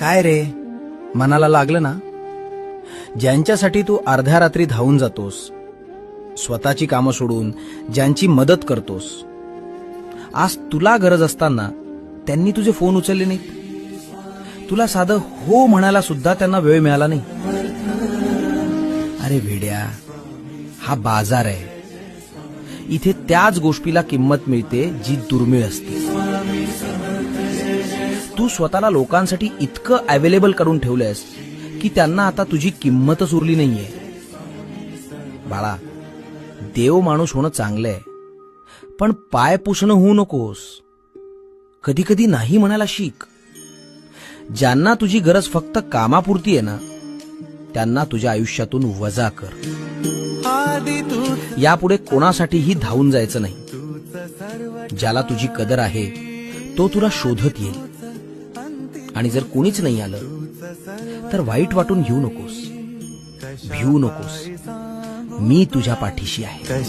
काय रे, मनाला लागलं ना? ज्यांच्यासाठी तू अर्ध्या रात्री धावून जातोस, स्वतःची कामं सोडून ज्यांची मदत करतोस, आज तुला गरज असताना त्यांनी तुझे फोन उचलले नाहीत. तुला साधं हो म्हणायला सुद्धा त्यांना वेळ मिळाला नाही. अरे वेड्या, हा बाजार आहे. इथे त्याच गोष्टीला किंमत मिळते जी दुर्मिळ असते. तू स्वतःला लोकांसाठी इतकं अवेलेबल करून ठेवलंयस की त्यांना आता तुझी किंमतच उरली नाहीये. बाळा, देव माणूस होणं चांगलं आहे, पण पाय पुसणं होऊ नकोस. कधी कधी नाही म्हणायला शिक. ज्यांना तुझी गरज फक्त कामापुरती आहे ना, त्यांना तुझ्या आयुष्यातून वजा कर. यापुढे कोणासाठीही धावून जायचं नाही. ज्याला तुझी कदर आहे तो तुला शोधत येईल. आणि जर कोणीच नाही आलं तर वाईट वाटून घेऊ नकोस, भिवू नकोस. मी तुझ्या पाठीशी आहे.